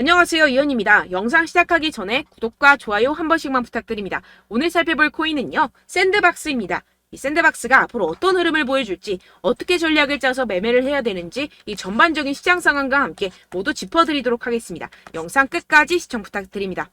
안녕하세요, 이현입니다. 영상 시작하기 전에 구독과 좋아요 한 번씩만 부탁드립니다. 오늘 살펴볼 코인은요, 샌드박스입니다. 이 샌드박스가 앞으로 어떤 흐름을 보여줄지, 어떻게 전략을 짜서 매매를 해야 되는지 이 전반적인 시장 상황과 함께 모두 짚어드리도록 하겠습니다. 영상 끝까지 시청 부탁드립니다.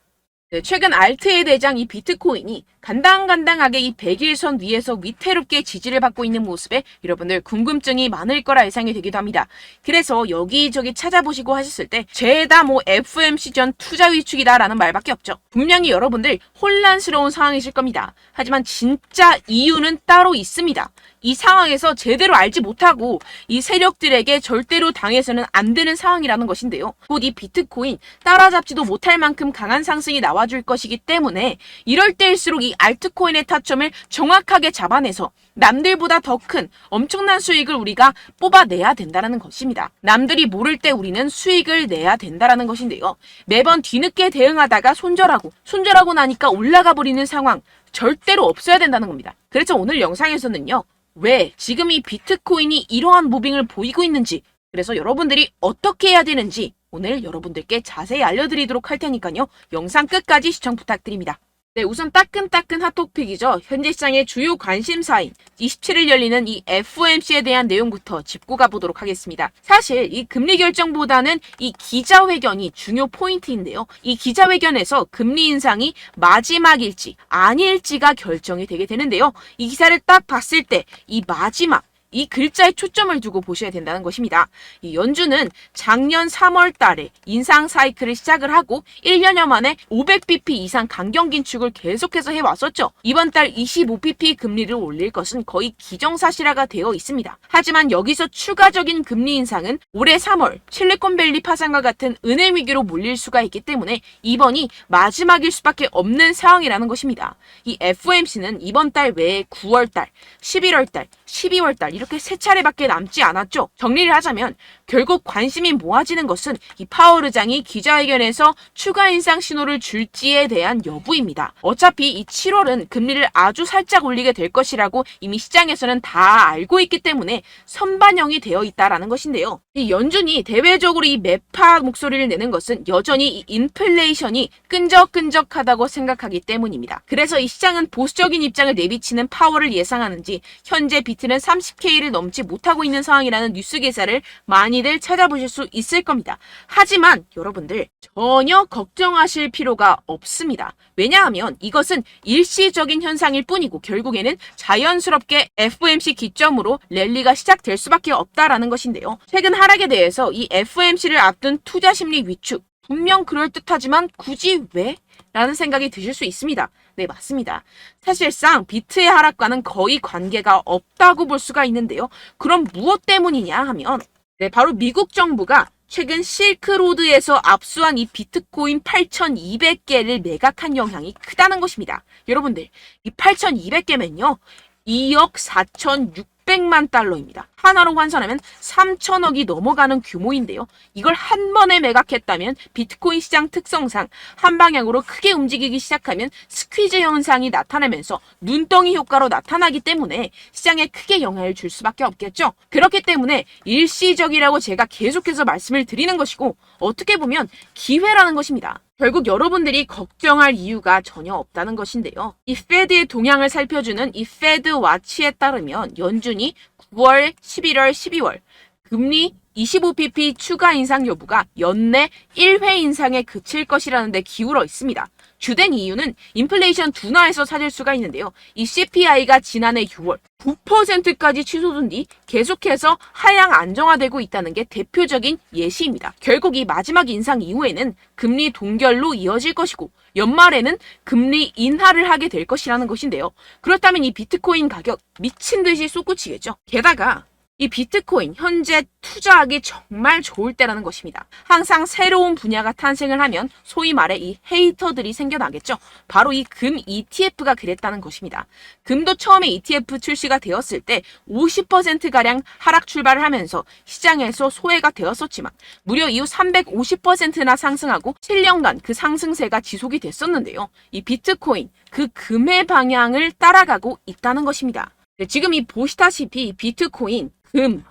네, 최근 알트의 대장 이 비트코인이 간당간당하게 이 100일선 위에서 위태롭게 지지를 받고 있는 모습에 여러분들 궁금증이 많을 거라 예상이 되기도 합니다. 그래서 여기저기 찾아보시고 하셨을 때 죄다 FOMC 전 투자 위축이다 라는 말밖에 없죠. 분명히 여러분들 혼란스러운 상황이실 겁니다. 하지만 진짜 이유는 따로 있습니다. 이 상황에서 제대로 알지 못하고 이 세력들에게 절대로 당해서는 안 되는 상황이라는 것인데요. 곧 이 비트코인 따라잡지도 못할 만큼 강한 상승이 나와줄 것이기 때문에 이럴 때일수록 이 알트코인의 타점을 정확하게 잡아내서 남들보다 더 큰 엄청난 수익을 우리가 뽑아내야 된다는 것입니다. 남들이 모를 때 우리는 수익을 내야 된다는 것인데요. 매번 뒤늦게 대응하다가 손절하고 나니까 올라가 버리는 상황 절대로 없어야 된다는 겁니다. 그래서 오늘 영상에서는요. 왜 지금 이 비트코인이 이러한 무빙을 보이고 있는지, 그래서 여러분들이 어떻게 해야 되는지 오늘 여러분들께 자세히 알려드리도록 할 테니까요. 영상 끝까지 시청 부탁드립니다. 네, 우선 따끈따끈 핫토픽이죠. 현재 시장의 주요 관심사인 27일 열리는 이 FOMC에 대한 내용부터 짚고 가보도록 하겠습니다. 사실 이 금리 결정보다는 이 기자회견이 중요 포인트인데요. 이 기자회견에서 금리 인상이 마지막일지 아닐지가 결정이 되게 되는데요. 이 기사를 딱 봤을 때 이 마지막 이 글자에 초점을 두고 보셔야 된다는 것입니다. 이 연준은 작년 3월 달에 인상 사이클을 시작을 하고 1년여 만에 500bp 이상 강경 긴축을 계속해서 해왔었죠. 이번 달 25bp 금리를 올릴 것은 거의 기정사실화가 되어 있습니다. 하지만 여기서 추가적인 금리 인상은 올해 3월 실리콘밸리 파산과 같은 은행 위기로 몰릴 수가 있기 때문에 이번이 마지막일 수밖에 없는 상황이라는 것입니다. 이 FOMC는 이번 달 외에 9월 달, 11월 달, 12월 달 이렇게 세 차례밖에 남지 않았죠. 정리를 하자면 결국 관심이 모아지는 것은 이 파월 의장이 기자회견에서 추가 인상 신호를 줄지에 대한 여부입니다. 어차피 이 7월은 금리를 아주 살짝 올리게 될 것이라고 이미 시장에서는 다 알고 있기 때문에 선반영이 되어 있다라는 것인데요. 이 연준이 대외적으로 이 매파 목소리를 내는 것은 여전히 이 인플레이션이 끈적끈적하다고 생각하기 때문입니다. 그래서 이 시장은 보수적인 입장을 내비치는 파월을 예상하는지 현재 비트는 30K를 넘지 못하고 있는 상황이라는 뉴스 기사를 많이들 찾아보실 수 있을 겁니다. 하지만 여러분들 전혀 걱정하실 필요가 없습니다. 왜냐하면 이것은 일시적인 현상일 뿐이고 결국에는 자연스럽게 FOMC 기점으로 랠리가 시작될 수밖에 없다라는 것인데요. 최근 하락에 대해서 이 FOMC를 앞둔 투자 심리 위축 분명 그럴듯하지만 굳이 왜? 라는 생각이 드실 수 있습니다. 네, 맞습니다. 사실상 비트의 하락과는 거의 관계가 없다고 볼 수가 있는데요. 그럼 무엇 때문이냐 하면 바로 미국 정부가 최근 실크로드에서 압수한 이 비트코인 8,200개를 매각한 영향이 크다는 것입니다. 여러분들, 이 8,200개면요. 2억 4,600만 달러입니다. 하나로 환산하면 3천억이 넘어가는 규모인데요. 이걸 한 번에 매각했다면 비트코인 시장 특성상 한 방향으로 크게 움직이기 시작하면 스퀴즈 현상이 나타나면서 눈덩이 효과로 나타나기 때문에 시장에 크게 영향을 줄 수밖에 없겠죠. 그렇기 때문에 일시적이라고 제가 계속해서 말씀을 드리는 것이고 어떻게 보면 기회라는 것입니다. 결국 여러분들이 걱정할 이유가 전혀 없다는 것인데요. 이 페드의 동향을 살펴주는 이 페드 와치에 따르면 연준이 9월, 11월, 12월 금리 25bp 추가 인상 여부가 연내 1회 인상에 그칠 것이라는 데 기울어 있습니다. 주된 이유는 인플레이션 둔화에서 찾을 수가 있는데요. 이 CPI가 지난해 6월 9%까지 취소된 뒤 계속해서 하향 안정화되고 있다는 게 대표적인 예시입니다. 결국 이 마지막 인상 이후에는 금리 동결로 이어질 것이고 연말에는 금리 인하를 하게 될 것이라는 것인데요. 그렇다면 이 비트코인 가격 미친 듯이 솟구치겠죠. 게다가 이 비트코인 현재 투자하기 정말 좋을 때라는 것입니다. 항상 새로운 분야가 탄생을 하면 소위 말해 이 헤이터들이 생겨나겠죠. 바로 이 금 ETF가 그랬다는 것입니다. 금도 처음에 ETF 출시가 되었을 때 50%가량 하락 출발을 하면서 시장에서 소외가 되었었지만 무려 이후 350%나 상승하고 7년간 그 상승세가 지속이 됐었는데요. 이 비트코인 그 금의 방향을 따라가고 있다는 것입니다. 네, 지금 이 보시다시피 비트코인, 금,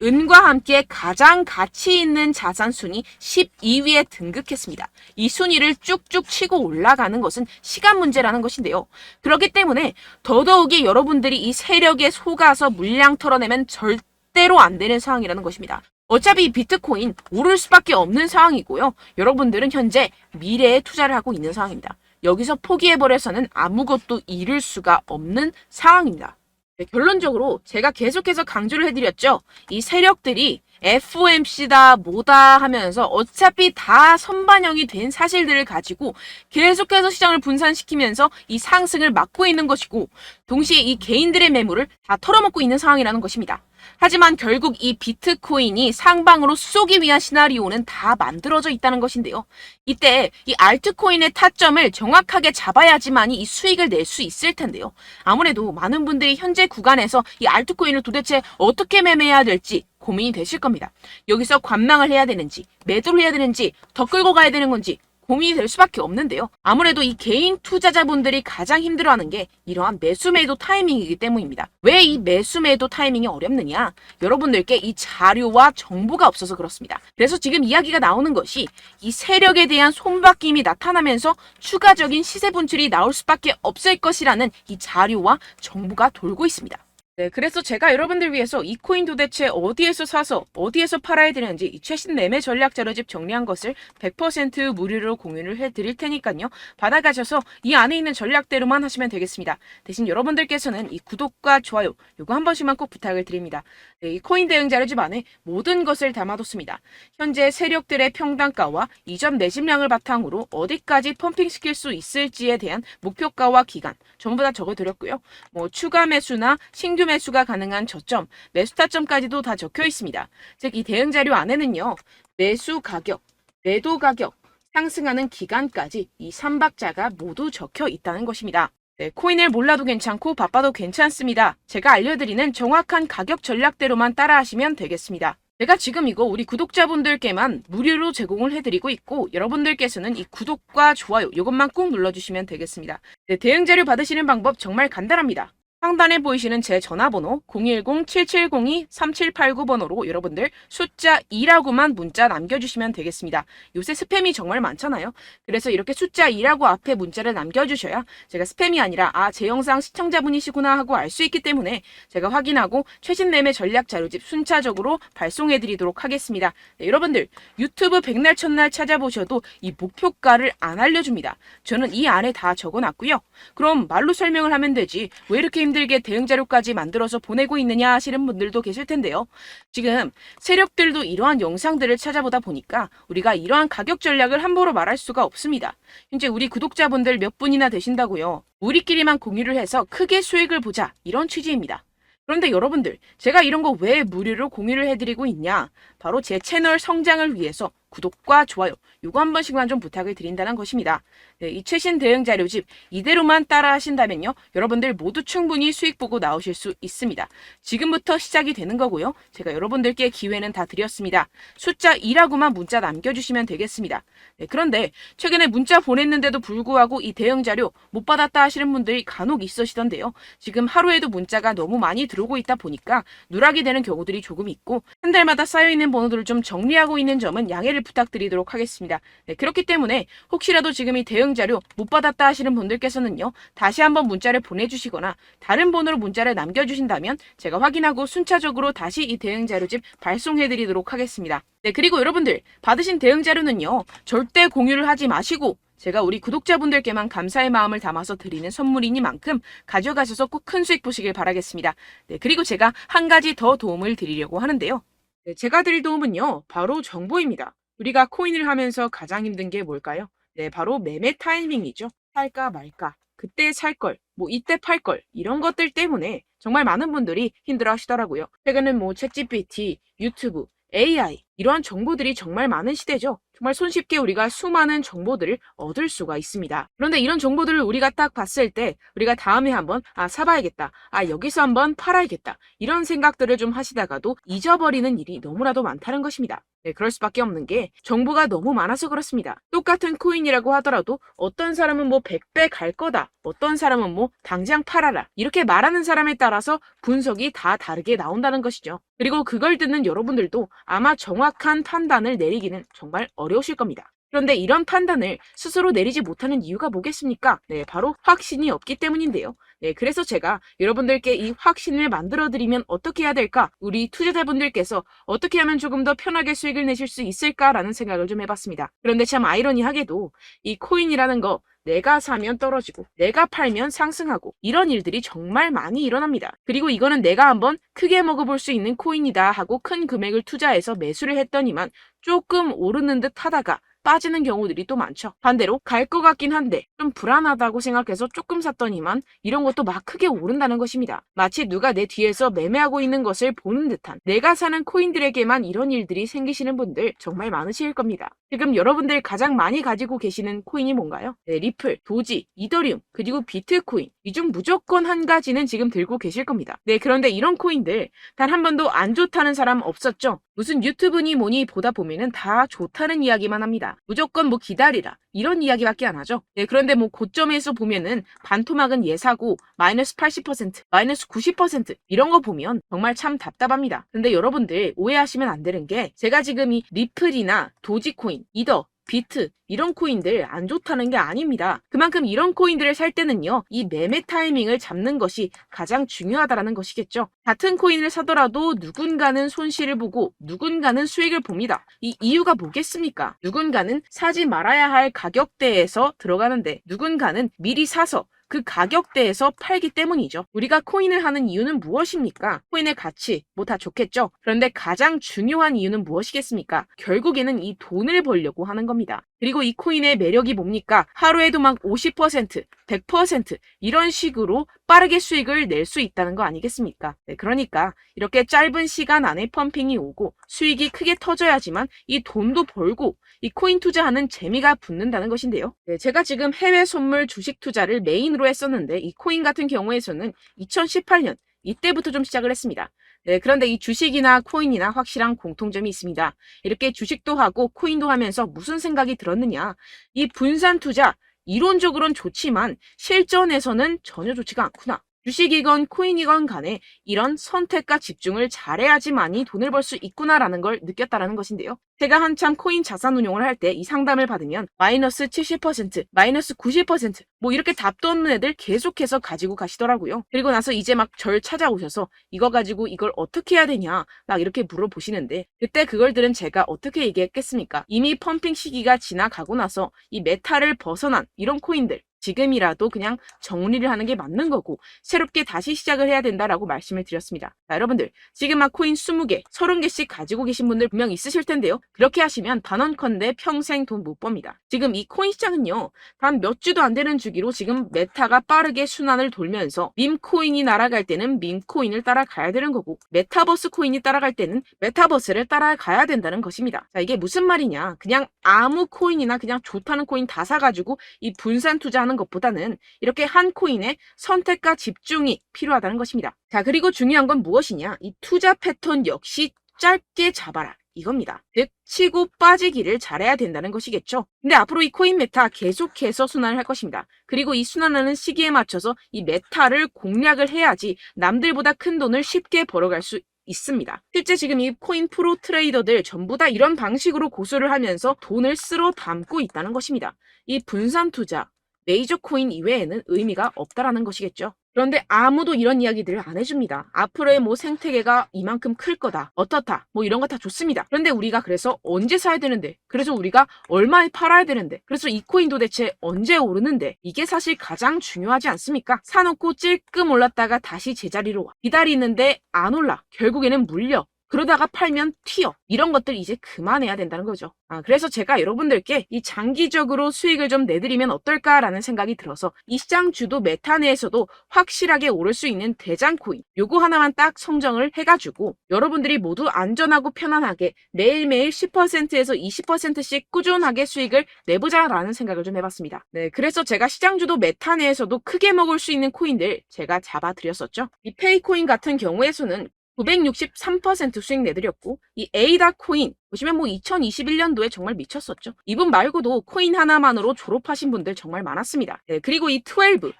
은과 함께 가장 가치 있는 자산 순위 12위에 등극했습니다. 이 순위를 쭉쭉 치고 올라가는 것은 시간 문제라는 것인데요. 그렇기 때문에 더더욱이 여러분들이 이 세력에 속아서 물량 털어내면 절대로 안 되는 상황이라는 것입니다. 어차피 비트코인 오를 수밖에 없는 상황이고요. 여러분들은 현재 미래에 투자를 하고 있는 상황입니다. 여기서 포기해버려서는 아무것도 이룰 수가 없는 상황입니다. 네, 결론적으로 제가 계속해서 강조를 해드렸죠. 이 세력들이 FOMC다 뭐다 하면서 어차피 다 선반영이 된 사실들을 가지고 계속해서 시장을 분산시키면서 이 상승을 막고 있는 것이고, 동시에 이 개인들의 매물을 다 털어먹고 있는 상황이라는 것입니다. 하지만 결국 이 비트코인이 상방으로 쏘기 위한 시나리오는 다 만들어져 있다는 것인데요. 이때 이 알트코인의 타점을 정확하게 잡아야지만이 이 수익을 낼 수 있을 텐데요. 아무래도 많은 분들이 현재 구간에서 이 알트코인을 도대체 어떻게 매매해야 될지 고민이 되실 겁니다. 여기서 관망을 해야 되는지, 매도를 해야 되는지, 더 끌고 가야 되는 건지 고민이 될 수밖에 없는데요. 아무래도 이 개인 투자자분들이 가장 힘들어하는 게 이러한 매수 매도 타이밍이기 때문입니다. 왜 이 매수 매도 타이밍이 어렵느냐? 여러분들께 이 자료와 정보가 없어서 그렇습니다. 그래서 지금 이야기가 나오는 것이 이 세력에 대한 손바뀜이 나타나면서 추가적인 시세 분출이 나올 수밖에 없을 것이라는 이 자료와 정보가 돌고 있습니다. 네, 그래서 제가 여러분들 위해서 이 코인 도대체 어디에서 사서 어디에서 팔아야 되는지 이 최신 매매 전략 자료집 정리한 것을 100% 무료로 공유를 해드릴 테니까요. 받아가셔서 이 안에 있는 전략대로만 하시면 되겠습니다. 대신 여러분들께서는 이 구독과 좋아요 요거 한 번씩만 꼭 부탁을 드립니다. 네, 이 코인 대응 자료집 안에 모든 것을 담아뒀습니다. 현재 세력들의 평단가와 이전 매집량을 바탕으로 어디까지 펌핑시킬 수 있을지에 대한 목표가와 기간 전부 다 적어드렸고요. 뭐 추가 매수나 신규 매수가 가능한 저점, 매수 타점까지도 다 적혀 있습니다. 즉 이 대응 자료 안에는요. 매수 가격, 매도 가격, 상승하는 기간까지 이 3박자가 모두 적혀 있다는 것입니다. 네, 코인을 몰라도 괜찮고 바빠도 괜찮습니다. 제가 알려드리는 정확한 가격 전략대로만 따라하시면 되겠습니다. 제가 지금 이거 우리 구독자분들께만 무료로 제공을 해드리고 있고, 여러분들께서는 이 구독과 좋아요 이것만 꼭 눌러주시면 되겠습니다. 네, 대응 자료 받으시는 방법 정말 간단합니다. 상단에 보이시는 제 전화번호 010-7702-3789번호로 여러분들 숫자 2라고만 문자 남겨주시면 되겠습니다. 요새 스팸이 정말 많잖아요. 그래서 이렇게 숫자 2라고 앞에 문자를 남겨주셔야 제가 스팸이 아니라 제 영상 시청자분이시구나 하고 알 수 있기 때문에 제가 확인하고 최신 매매 전략 자료집 순차적으로 발송해드리도록 하겠습니다. 네, 여러분들 유튜브 백날 첫날 찾아보셔도 이 목표가를 안 알려줍니다. 저는 이 안에 다 적어놨고요. 그럼 말로 설명을 하면 되지 왜 이렇게 힘들게 대응 자료까지 만들어서 보내고 있느냐 하시는 분들도 계실 텐데요. 지금 세력들도 이러한 영상들을 찾아보다 보니까 우리가 이러한 가격 전략을 함부로 말할 수가 없습니다. 현재 우리 구독자분들 몇 분이나 되신다고요. 우리끼리만 공유를 해서 크게 수익을 보자 이런 취지입니다. 그런데 여러분들 제가 이런 거 왜 무료로 공유를 해드리고 있냐? 바로 제 채널 성장을 위해서 구독과 좋아요 요거 한 번씩만 좀 부탁을 드린다는 것입니다. 네, 이 최신 대응 자료집 이대로만 따라 하신다면요. 여러분들 모두 충분히 수익 보고 나오실 수 있습니다. 지금부터 시작이 되는 거고요. 제가 여러분들께 기회는 다 드렸습니다. 숫자 2라고만 문자 남겨주시면 되겠습니다. 네, 그런데 최근에 문자 보냈는데도 불구하고 이 대응 자료 못 받았다 하시는 분들이 간혹 있으시던데요. 지금 하루에도 문자가 너무 많이 들어오고 있다 보니까 누락이 되는 경우들이 조금 있고 한 달마다 쌓여있는 번호들을 좀 정리하고 있는 점은 양해를 부탁드리도록 하겠습니다. 네, 그렇기 때문에 혹시라도 지금 이 대응 자료 못 받았다 하시는 분들께서는요. 다시 한번 문자를 보내주시거나 다른 번호로 문자를 남겨주신다면 제가 확인하고 순차적으로 다시 이 대응 자료집 발송해드리도록 하겠습니다. 네, 그리고 여러분들 받으신 대응 자료는요. 절대 공유를 하지 마시고 제가 우리 구독자분들께만 감사의 마음을 담아서 드리는 선물이니만큼 가져가셔서 꼭 큰 수익 보시길 바라겠습니다. 네, 그리고 제가 한 가지 더 도움을 드리려고 하는데요. 네, 제가 드릴 도움은요. 바로 정보입니다. 우리가 코인을 하면서 가장 힘든 게 뭘까요? 네, 바로 매매 타이밍이죠. 살까 말까, 그때 살 걸, 뭐 이때 팔 걸, 이런 것들 때문에 정말 많은 분들이 힘들어 하시더라고요. 최근엔 뭐 챗GPT, 유튜브, AI 이러한 정보들이 정말 많은 시대죠. 정말 손쉽게 우리가 수많은 정보들을 얻을 수가 있습니다. 그런데 이런 정보들을 우리가 딱 봤을 때 우리가 다음에 한번 사봐야겠다. 여기서 한번 팔아야겠다. 이런 생각들을 좀 하시다가도 잊어버리는 일이 너무나도 많다는 것입니다. 네, 그럴 수밖에 없는 게 정보가 너무 많아서 그렇습니다. 똑같은 코인이라고 하더라도 어떤 사람은 뭐 100배 갈 거다. 어떤 사람은 뭐 당장 팔아라. 이렇게 말하는 사람에 따라서 분석이 다 다르게 나온다는 것이죠. 그리고 그걸 듣는 여러분들도 아마 정확한 판단을 내리기는 정말 어려우실 겁니다. 그런데 이런 판단을 스스로 내리지 못하는 이유가 뭐겠습니까? 네, 바로 확신이 없기 때문인데요. 네, 그래서 제가 여러분들께 이 확신을 만들어드리면 어떻게 해야 될까? 우리 투자자분들께서 어떻게 하면 조금 더 편하게 수익을 내실 수 있을까라는 생각을 좀 해봤습니다. 그런데 참 아이러니하게도 이 코인이라는 거 내가 사면 떨어지고 내가 팔면 상승하고 이런 일들이 정말 많이 일어납니다. 그리고 이거는 내가 한번 크게 먹어볼 수 있는 코인이다 하고 큰 금액을 투자해서 매수를 했더니만 조금 오르는 듯 하다가 빠지는 경우들이 또 많죠. 반대로 갈 것 같긴 한데 좀 불안하다고 생각해서 조금 샀더니만 이런 것도 막 크게 오른다는 것입니다. 마치 누가 내 뒤에서 매매하고 있는 것을 보는 듯한 내가 사는 코인들에게만 이런 일들이 생기시는 분들 정말 많으실 겁니다. 지금 여러분들 가장 많이 가지고 계시는 코인이 뭔가요? 네, 리플, 도지, 이더리움, 그리고 비트코인. 이 중 무조건 한 가지는 지금 들고 계실 겁니다. 네, 그런데 이런 코인들 단 한 번도 안 좋다는 사람 없었죠? 무슨 유튜브니 뭐니 보다 보면은 다 좋다는 이야기만 합니다. 무조건 뭐 기다리라 이런 이야기밖에 안 하죠. 네, 그런데 뭐 고점에서 보면은 반토막은 예사고 마이너스 80%, 마이너스 90% 이런 거 보면 정말 참 답답합니다. 근데 여러분들 오해하시면 안 되는 게 제가 지금 이 리플이나 도지코인, 이더, 비트 이런 코인들 안 좋다는 게 아닙니다. 그만큼 이런 코인들을 살 때는요, 이 매매 타이밍을 잡는 것이 가장 중요하다는 것이겠죠. 같은 코인을 사더라도 누군가는 손실을 보고 누군가는 수익을 봅니다. 이 이유가 뭐겠습니까? 누군가는 사지 말아야 할 가격대에서 들어가는데 누군가는 미리 사서 그 가격대에서 팔기 때문이죠. 우리가 코인을 하는 이유는 무엇입니까? 코인의 가치, 뭐 다 좋겠죠? 그런데 가장 중요한 이유는 무엇이겠습니까? 결국에는 이 돈을 벌려고 하는 겁니다. 그리고 이 코인의 매력이 뭡니까? 하루에도 막 50%, 100% 이런 식으로 빠르게 수익을 낼 수 있다는 거 아니겠습니까? 네, 그러니까 이렇게 짧은 시간 안에 펌핑이 오고 수익이 크게 터져야지만 이 돈도 벌고 이 코인 투자하는 재미가 붙는다는 것인데요. 네, 제가 지금 해외 선물 주식 투자를 메인으로 했었는데 이 코인 같은 경우에서는 2018년 이때부터 좀 시작을 했습니다. 네, 그런데 이 주식이나 코인이나 확실한 공통점이 있습니다. 이렇게 주식도 하고 코인도 하면서 무슨 생각이 들었느냐. 이 분산 투자, 이론적으로는 좋지만 실전에서는 전혀 좋지가 않구나. 주식이건 코인이건 간에 이런 선택과 집중을 잘해야지만이 돈을 벌 수 있구나라는 걸 느꼈다라는 것인데요. 제가 한참 코인 자산 운용을 할 때 이 상담을 받으면 마이너스 70%, 마이너스 90% 뭐 이렇게 답도 없는 애들 계속해서 가지고 가시더라고요. 그리고 나서 이제 막 절 찾아오셔서 이거 가지고 이걸 어떻게 해야 되냐 막 이렇게 물어보시는데 그때 그걸 들은 제가 어떻게 얘기했겠습니까? 이미 펌핑 시기가 지나가고 나서 이 메타를 벗어난 이런 코인들 지금이라도 그냥 정리를 하는 게 맞는 거고 새롭게 다시 시작을 해야 된다라고 말씀을 드렸습니다. 자, 여러분들 지금 막 코인 20개, 30개씩 가지고 계신 분들 분명 있으실 텐데요. 그렇게 하시면 단언컨대 평생 돈 못 법니다. 지금 이 코인 시장은요. 단 몇 주도 안 되는 주기로 지금 메타가 빠르게 순환을 돌면서 밈코인이 날아갈 때는 밈코인을 따라가야 되는 거고 메타버스 코인이 따라갈 때는 메타버스를 따라가야 된다는 것입니다. 자, 이게 무슨 말이냐. 그냥 아무 코인이나 그냥 좋다는 코인 다 사가지고 이 분산 투자하는 것보다는 이렇게 한 코인에 선택과 집중이 필요하다는 것입니다. 자, 그리고 중요한 건 무엇이냐? 이 투자 패턴 역시 짧게 잡아라. 이겁니다. 즉 치고 빠지기를 잘해야 된다는 것이겠죠. 근데 앞으로 이 코인 메타 계속해서 순환을 할 것입니다. 그리고 이 순환하는 시기에 맞춰서 이 메타를 공략을 해야지 남들보다 큰 돈을 쉽게 벌어갈 수 있습니다. 실제 지금 이 코인 프로 트레이더들 전부 다 이런 방식으로 고수를 하면서 돈을 쓸어 담고 있다는 것입니다. 이 분산 투자, 메이저 코인 이외에는 의미가 없다라는 것이겠죠. 그런데 아무도 이런 이야기들을 안 해줍니다. 앞으로의 뭐 생태계가 이만큼 클 거다. 어떻다. 뭐 이런 거 다 좋습니다. 그런데 우리가 그래서 언제 사야 되는데? 그래서 우리가 얼마에 팔아야 되는데? 그래서 이 코인 도대체 언제 오르는데? 이게 사실 가장 중요하지 않습니까? 사놓고 찔끔 올랐다가 다시 제자리로 와. 기다리는데 안 올라. 결국에는 물려. 그러다가 팔면 튀어. 이런 것들 이제 그만해야 된다는 거죠. 그래서 제가 여러분들께 이 장기적으로 수익을 좀 내드리면 어떨까라는 생각이 들어서 이 시장 주도 메타 내에서도 확실하게 오를 수 있는 대장 코인 요거 하나만 딱 선정을 해가지고 여러분들이 모두 안전하고 편안하게 매일매일 10%에서 20%씩 꾸준하게 수익을 내보자라는 생각을 좀 해봤습니다. 네, 그래서 제가 시장 주도 메타 내에서도 크게 먹을 수 있는 코인들 제가 잡아드렸었죠. 이 페이코인 같은 경우에서는 963% 수익 내드렸고 이 에이다 코인 보시면 2021년도에 정말 미쳤었죠. 이분 말고도 코인 하나만으로 졸업하신 분들 정말 많았습니다. 네, 그리고 이 12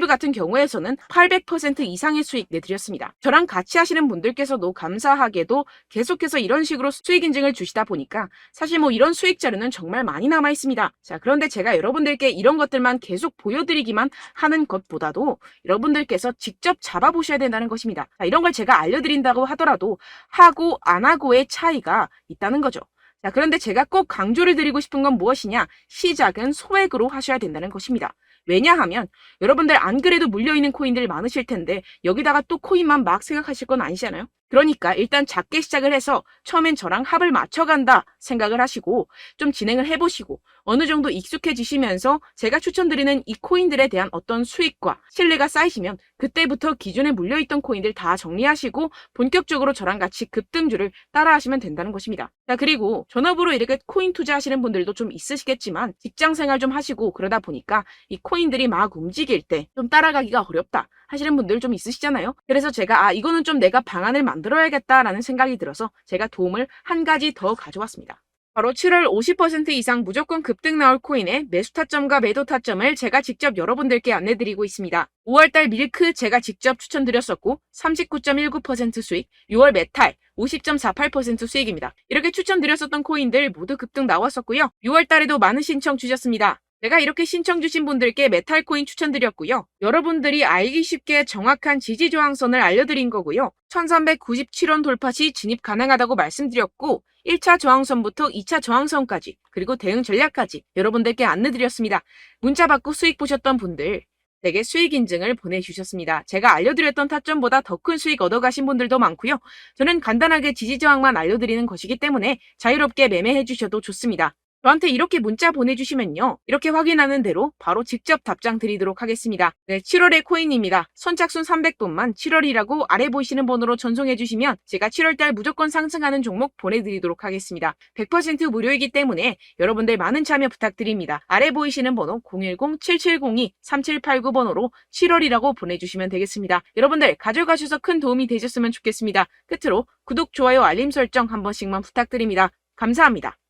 같은 경우에서는 800% 이상의 수익 내드렸습니다. 저랑 같이 하시는 분들께서도 감사하게도 계속해서 이런 식으로 수익 인증을 주시다 보니까 사실 이런 수익 자료는 정말 많이 남아 있습니다. 자, 그런데 제가 여러분들께 이런 것들만 계속 보여드리기만 하는 것보다도 여러분들께서 직접 잡아보셔야 된다는 것입니다. 자, 이런 걸 제가 알려드린다고 하더라도 하고 안 하고의 차이가 있다는 거죠. 자, 그런데 제가 꼭 강조를 드리고 싶은 건 무엇이냐? 시작은 소액으로 하셔야 된다는 것입니다. 왜냐하면 여러분들 안 그래도 물려있는 코인들 많으실 텐데 여기다가 또 코인만 막 생각하실 건 아니잖아요. 그러니까 일단 작게 시작을 해서 처음엔 저랑 합을 맞춰간다 생각을 하시고 좀 진행을 해보시고 어느 정도 익숙해지시면서 제가 추천드리는 이 코인들에 대한 어떤 수익과 신뢰가 쌓이시면 그때부터 기존에 물려있던 코인들 다 정리하시고 본격적으로 저랑 같이 급등주를 따라하시면 된다는 것입니다. 자, 그리고 전업으로 이렇게 코인 투자하시는 분들도 좀 있으시겠지만 직장 생활 좀 하시고 그러다 보니까 이 코인들이 막 움직일 때 좀 따라가기가 어렵다 하시는 분들 좀 있으시잖아요. 그래서 제가 이거는 좀 내가 방안을 만들어야겠다라는 생각이 들어서 제가 도움을 한 가지 더 가져왔습니다. 바로 7월 50% 이상 무조건 급등 나올 코인의 매수 타점과 매도 타점을 제가 직접 여러분들께 안내드리고 있습니다. 5월달 밀크 제가 직접 추천드렸었고 39.19% 수익, 6월 메탈 50.48% 수익입니다. 이렇게 추천드렸었던 코인들 모두 급등 나왔었고요. 6월달에도 많은 신청 주셨습니다. 제가 이렇게 신청 주신 분들께 메탈 코인 추천드렸고요. 여러분들이 알기 쉽게 정확한 지지 저항선을 알려드린 거고요. 1397원 돌파 시 진입 가능하다고 말씀드렸고 1차 저항선부터 2차 저항선까지 그리고 대응 전략까지 여러분들께 안내드렸습니다. 문자 받고 수익 보셨던 분들 되게 수익 인증을 보내주셨습니다. 제가 알려드렸던 타점보다 더 큰 수익 얻어가신 분들도 많고요. 저는 간단하게 지지 저항만 알려드리는 것이기 때문에 자유롭게 매매해 주셔도 좋습니다. 저한테 이렇게 문자 보내주시면요. 이렇게 확인하는 대로 바로 직접 답장 드리도록 하겠습니다. 네, 7월의 코인입니다. 선착순 300분만 7월이라고 아래 보이시는 번호로 전송해 주시면 제가 7월달 무조건 상승하는 종목 보내드리도록 하겠습니다. 100% 무료이기 때문에 여러분들 많은 참여 부탁드립니다. 아래 보이시는 번호 010-7702-3789번호로 7월이라고 보내주시면 되겠습니다. 여러분들 가져가셔서 큰 도움이 되셨으면 좋겠습니다. 끝으로 구독, 좋아요, 알림 설정 한 번씩만 부탁드립니다. 감사합니다.